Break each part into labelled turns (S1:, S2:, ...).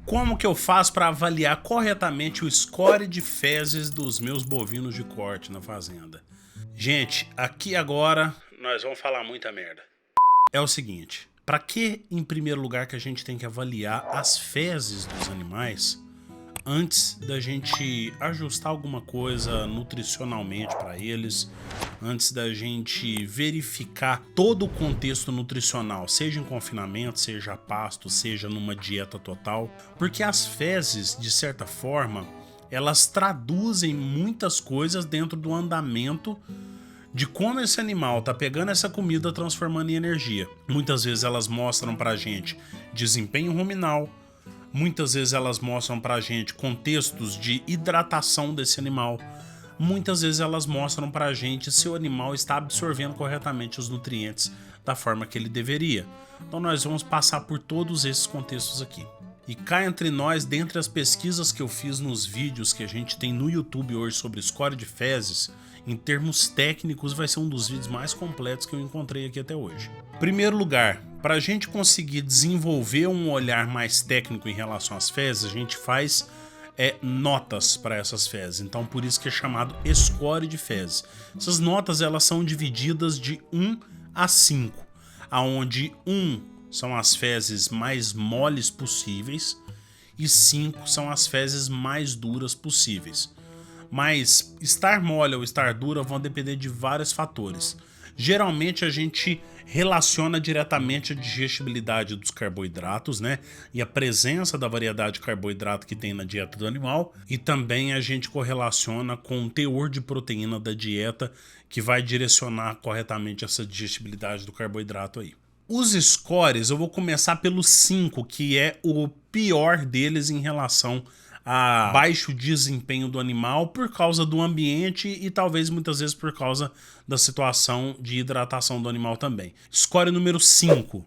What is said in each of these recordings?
S1: Como que eu faço para avaliar corretamente o score de fezes dos meus bovinos de corte na fazenda? Gente, aqui agora nós vamos falar muita merda. É o seguinte, para que em primeiro lugar que a gente tem que avaliar as fezes dos animais antes da gente ajustar alguma coisa nutricionalmente para eles, antes da gente verificar todo o contexto nutricional, seja em confinamento, seja a pasto, seja numa dieta total, porque as fezes, de certa forma, elas traduzem muitas coisas dentro do andamento de como esse animal tá pegando essa comida transformando em energia. Muitas vezes elas mostram pra gente desempenho ruminal, muitas vezes elas mostram pra gente contextos de hidratação desse animal, muitas vezes elas mostram pra gente se o animal está absorvendo corretamente os nutrientes da forma que ele deveria. Então nós vamos passar por todos esses contextos aqui. E cá entre nós, dentre as pesquisas que eu fiz nos vídeos que a gente tem no YouTube hoje sobre score de fezes, em termos técnicos vai ser um dos vídeos mais completos que eu encontrei aqui até hoje. Primeiro lugar, para a gente conseguir desenvolver um olhar mais técnico em relação às fezes, a gente faz notas para essas fezes, então por isso que é chamado score de fezes. Essas notas elas são divididas de 1 a 5, aonde 1 são as fezes mais moles possíveis e 5 são as fezes mais duras possíveis. Mas estar mole ou estar dura vão depender de vários fatores. Geralmente a gente relaciona diretamente a digestibilidade dos carboidratos, né? E a presença da variedade de carboidrato que tem na dieta do animal. E também a gente correlaciona com o teor de proteína da dieta, que vai direcionar corretamente essa digestibilidade do carboidrato aí. Os scores, eu vou começar pelo 5, que é o pior deles em relação a baixo desempenho do animal por causa do ambiente e talvez muitas vezes por causa da situação de hidratação do animal também. Score número 5.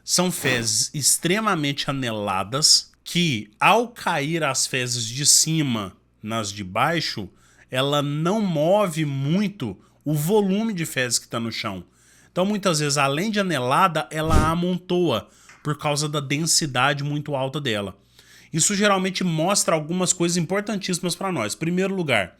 S1: São fezes extremamente aneladas que, ao cair as fezes de cima nas de baixo, ela não move muito o volume de fezes que está no chão. Então muitas vezes, além de anelada, ela amontoa por causa da densidade muito alta dela. Isso geralmente mostra algumas coisas importantíssimas para nós. Em primeiro lugar,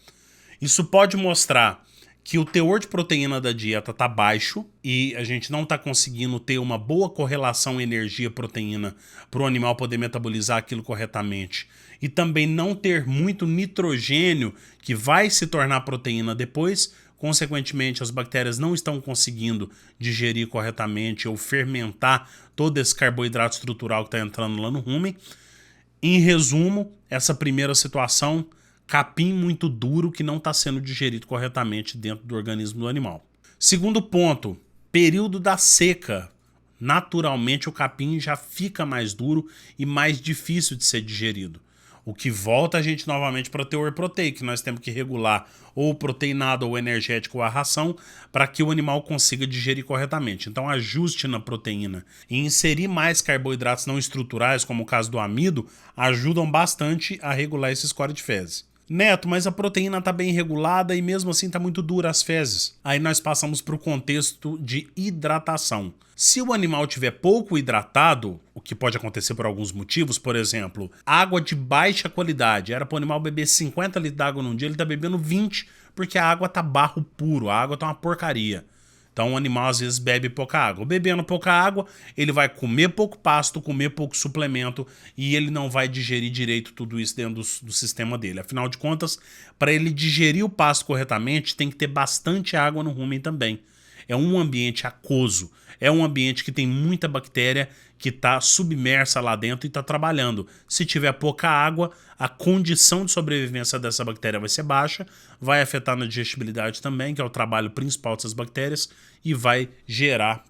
S1: isso pode mostrar que o teor de proteína da dieta está baixo e a gente não está conseguindo ter uma boa correlação energia-proteína para o animal poder metabolizar aquilo corretamente. E também não ter muito nitrogênio que vai se tornar proteína depois. Consequentemente, as bactérias não estão conseguindo digerir corretamente ou fermentar todo esse carboidrato estrutural que está entrando lá no rumen. Em resumo, essa primeira situação, capim muito duro que não está sendo digerido corretamente dentro do organismo do animal. Segundo ponto, período da seca. Naturalmente o capim já fica mais duro e mais difícil de ser digerido. O que volta a gente novamente para o teor proteico, que nós temos que regular ou o proteinado ou o energético ou a ração para que o animal consiga digerir corretamente. Então ajuste na proteína e inserir mais carboidratos não estruturais, como o caso do amido, ajudam bastante a regular esse score de fezes. Neto, mas a proteína está bem regulada e mesmo assim está muito dura as fezes. Aí nós passamos para o contexto de hidratação. Se o animal estiver pouco hidratado, o que pode acontecer por alguns motivos, por exemplo, água de baixa qualidade, era para o animal beber 50 litros d'água num dia, ele está bebendo 20, porque a água está barro puro, a água está uma porcaria. Então o animal às vezes bebe pouca água. Bebendo pouca água, ele vai comer pouco pasto, comer pouco suplemento e ele não vai digerir direito tudo isso dentro do sistema dele. Afinal de contas, para ele digerir o pasto corretamente, tem que ter bastante água no rumen também. É um ambiente aquoso, é um ambiente que tem muita bactéria que está submersa lá dentro e está trabalhando. Se tiver pouca água, a condição de sobrevivência dessa bactéria vai ser baixa, vai afetar na digestibilidade também, que é o trabalho principal dessas bactérias, e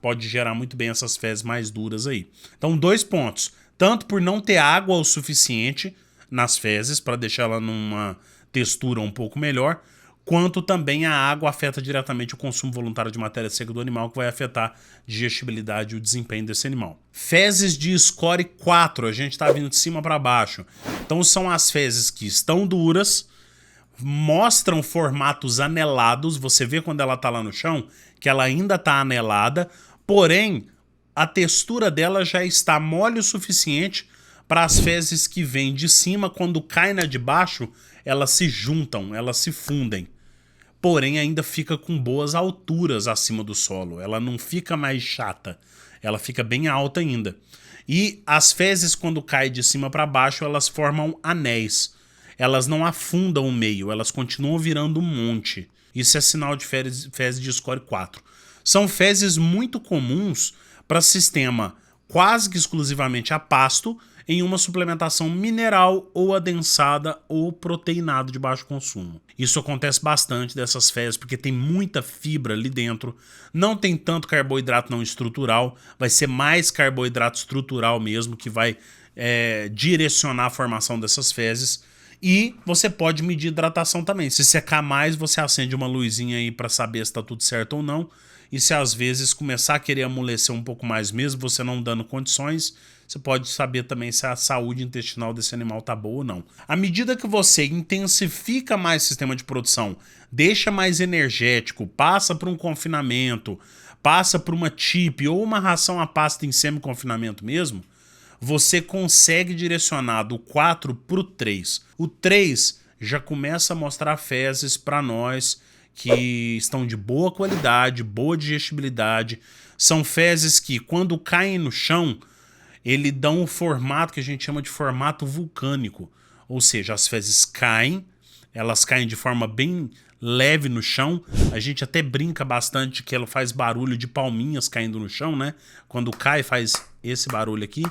S1: pode gerar muito bem essas fezes mais duras aí. Então, 2 pontos. Tanto por não ter água o suficiente nas fezes, para deixar ela numa textura um pouco melhor, quanto também a água afeta diretamente o consumo voluntário de matéria seca do animal, que vai afetar a digestibilidade e o desempenho desse animal. Fezes de score 4, a gente está vindo de cima para baixo. Então são as fezes que estão duras, mostram formatos anelados, você vê quando ela está lá no chão, que ela ainda está anelada, porém a textura dela já está mole o suficiente para as fezes que vêm de cima, quando cai na de baixo, elas se juntam, elas se fundem. Porém, ainda fica com boas alturas acima do solo. Ela não fica mais chata, ela fica bem alta ainda. E as fezes, quando caem de cima para baixo, elas formam anéis. Elas não afundam o meio, elas continuam virando um monte. Isso é sinal de fezes de score 4. São fezes muito comuns para sistema quase que exclusivamente a pasto, em uma suplementação mineral ou adensada ou proteinado de baixo consumo. Isso acontece bastante dessas fezes porque tem muita fibra ali dentro, não tem tanto carboidrato não estrutural, vai ser mais carboidrato estrutural mesmo que vai direcionar a formação dessas fezes. E você pode medir hidratação também. Se secar mais, você acende uma luzinha aí para saber se está tudo certo ou não. E se às vezes começar a querer amolecer um pouco mais mesmo, você não dando condições, você pode saber também se a saúde intestinal desse animal está boa ou não. À medida que você intensifica mais o sistema de produção, deixa mais energético, passa por um confinamento, passa por uma TIP ou uma ração a pasto em semi-confinamento mesmo, você consegue direcionar do 4 para o 3. O 3 já começa a mostrar fezes para nós que estão de boa qualidade, boa digestibilidade. São fezes que, quando caem no chão, ele dá um formato que a gente chama de formato vulcânico. Ou seja, as fezes caem, elas caem de forma bem leve no chão. A gente até brinca bastante que ela faz barulho de palminhas caindo no chão, né? Quando cai, faz esse barulho aqui.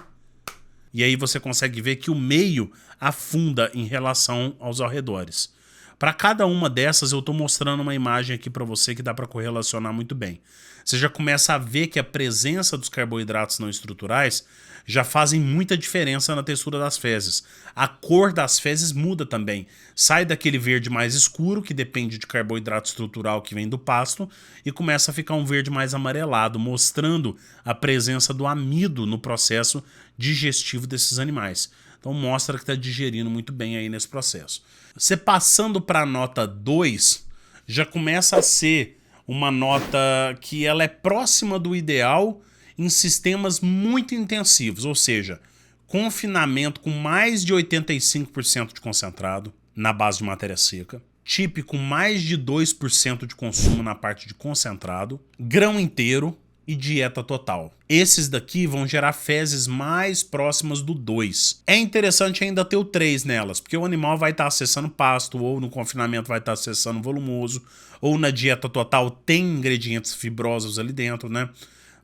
S1: E aí você consegue ver que o meio afunda em relação aos arredores. Para cada uma dessas eu estou mostrando uma imagem aqui para você que dá para correlacionar muito bem. Você já começa a ver que a presença dos carboidratos não estruturais já fazem muita diferença na textura das fezes. A cor das fezes muda também. Sai daquele verde mais escuro, que depende de carboidrato estrutural que vem do pasto, e começa a ficar um verde mais amarelado, mostrando a presença do amido no processo digestivo desses animais. Então mostra que está digerindo muito bem aí nesse processo. Você passando para a nota 2, já começa a ser uma nota que ela é próxima do ideal em sistemas muito intensivos, ou seja, confinamento com mais de 85% de concentrado na base de matéria seca, TIP com mais de 2% de consumo na parte de concentrado, grão inteiro e dieta total. Esses daqui vão gerar fezes mais próximas do 2. É interessante ainda ter o 3 nelas, porque o animal vai estar acessando pasto, ou no confinamento vai estar acessando volumoso, ou na dieta total tem ingredientes fibrosos ali dentro, né?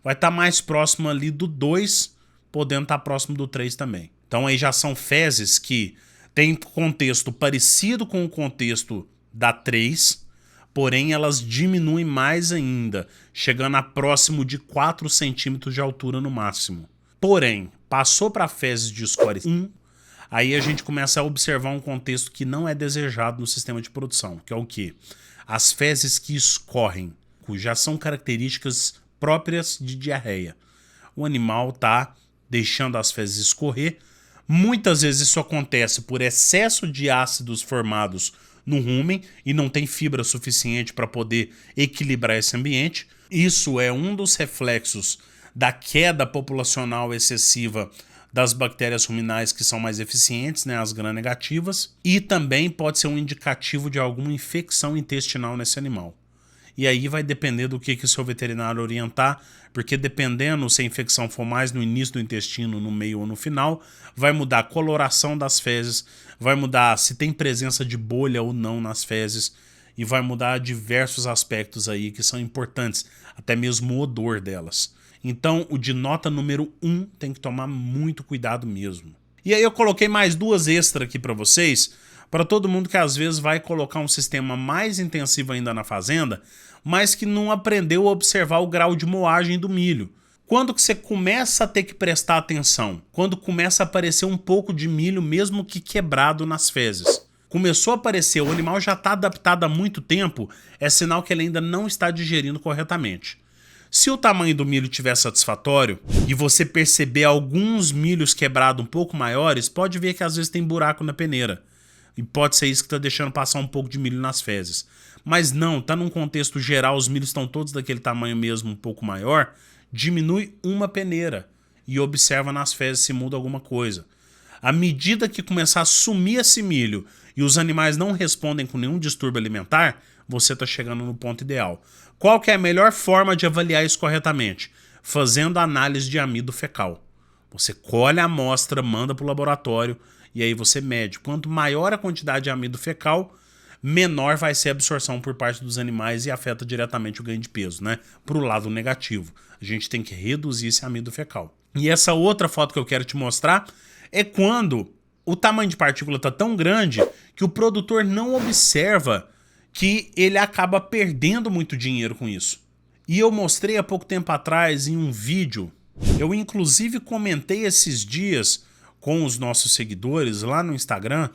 S1: Vai estar mais próximo ali do 2, podendo estar próximo do 3 também. Então aí já são fezes que têm contexto parecido com o contexto da 3, porém elas diminuem mais ainda, chegando a próximo de 4 centímetros de altura no máximo. Porém, passou para fezes de score 1, aí a gente começa a observar um contexto que não é desejado no sistema de produção, que é o quê? As fezes que escorrem, já são características próprias de diarreia. O animal está deixando as fezes escorrer. Muitas vezes isso acontece por excesso de ácidos formados no rumen e não tem fibra suficiente para poder equilibrar esse ambiente. Isso é um dos reflexos da queda populacional excessiva das bactérias ruminais que são mais eficientes, né, as gram-negativas, e também pode ser um indicativo de alguma infecção intestinal nesse animal. E aí vai depender do que o seu veterinário orientar, porque dependendo se a infecção for mais no início do intestino, no meio ou no final, vai mudar a coloração das fezes, vai mudar se tem presença de bolha ou não nas fezes, e vai mudar diversos aspectos aí que são importantes, até mesmo o odor delas. Então o de nota número 1 tem que tomar muito cuidado mesmo. E aí eu coloquei mais duas extras aqui para vocês, para todo mundo que às vezes vai colocar um sistema mais intensivo ainda na fazenda, mas que não aprendeu a observar o grau de moagem do milho. Quando que você começa a ter que prestar atenção? Quando começa a aparecer um pouco de milho, mesmo que quebrado nas fezes. Começou a aparecer, o animal já está adaptado há muito tempo, é sinal que ele ainda não está digerindo corretamente. Se o tamanho do milho estiver satisfatório e você perceber alguns milhos quebrados um pouco maiores, pode ver que às vezes tem buraco na peneira. E pode ser isso que está deixando passar um pouco de milho nas fezes. Mas não, está num contexto geral, os milhos estão todos daquele tamanho mesmo, um pouco maior, diminui uma peneira e observa nas fezes se muda alguma coisa. À medida que começar a sumir esse milho e os animais não respondem com nenhum distúrbio alimentar, você está chegando no ponto ideal. Qual que é a melhor forma de avaliar isso corretamente? Fazendo análise de amido fecal. Você colhe a amostra, manda para o laboratório e aí você mede. Quanto maior a quantidade de amido fecal, menor vai ser a absorção por parte dos animais e afeta diretamente o ganho de peso, né? Para o lado negativo. A gente tem que reduzir esse amido fecal. E essa outra foto que eu quero te mostrar é quando o tamanho de partícula está tão grande que o produtor não observa que ele acaba perdendo muito dinheiro com isso. E eu mostrei há pouco tempo atrás em um vídeo, eu inclusive comentei esses dias com os nossos seguidores lá no Instagram,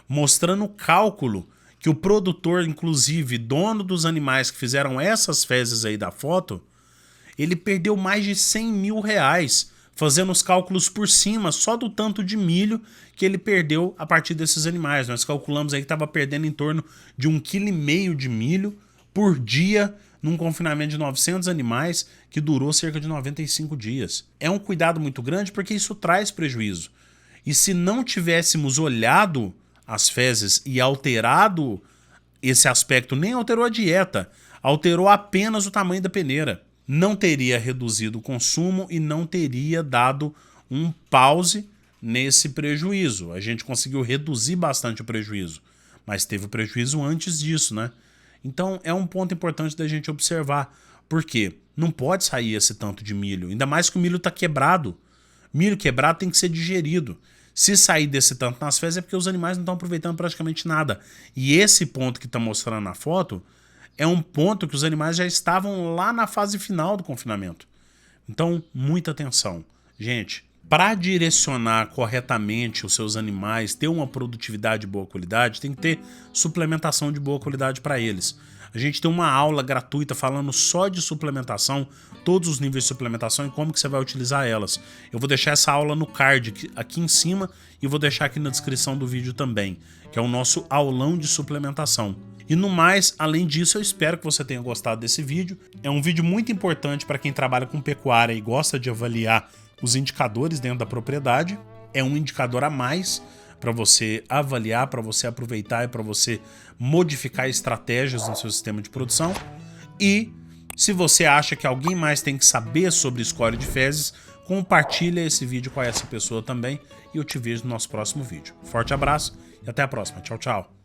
S1: mostrando o cálculo que o produtor, inclusive dono dos animais que fizeram essas fezes aí da foto, ele perdeu mais de 100 mil reais fazendo os cálculos por cima só do tanto de milho que ele perdeu a partir desses animais. Nós calculamos aí que estava perdendo em torno de 1,5 kg de milho por dia num confinamento de 900 animais que durou cerca de 95 dias. É um cuidado muito grande porque isso traz prejuízo. E se não tivéssemos olhado as fezes e alterado esse aspecto, nem alterou a dieta, alterou apenas o tamanho da peneira, não teria reduzido o consumo e não teria dado um pause nesse prejuízo. A gente conseguiu reduzir bastante o prejuízo, mas teve o prejuízo antes disso, né? Então é um ponto importante da gente observar, porque não pode sair esse tanto de milho, ainda mais que o milho está quebrado. Milho quebrado tem que ser digerido. Se sair desse tanto nas fezes é porque os animais não estão aproveitando praticamente nada. E esse ponto que está mostrando na foto é um ponto que os animais já estavam lá na fase final do confinamento. Então, muita atenção. Gente, para direcionar corretamente os seus animais, ter uma produtividade de boa qualidade, tem que ter suplementação de boa qualidade para eles. A gente tem uma aula gratuita falando só de suplementação, todos os níveis de suplementação e como que você vai utilizar elas. Eu vou deixar essa aula no card aqui em cima e vou deixar aqui na descrição do vídeo também, que é o nosso aulão de suplementação. E no mais, além disso, eu espero que você tenha gostado desse vídeo. É um vídeo muito importante para quem trabalha com pecuária e gosta de avaliar os indicadores dentro da propriedade. É um indicador a mais para você avaliar, para você aproveitar e para você modificar estratégias no seu sistema de produção. E se você acha que alguém mais tem que saber sobre score de fezes, compartilha esse vídeo com essa pessoa também e eu te vejo no nosso próximo vídeo. Forte abraço e até a próxima. Tchau, tchau.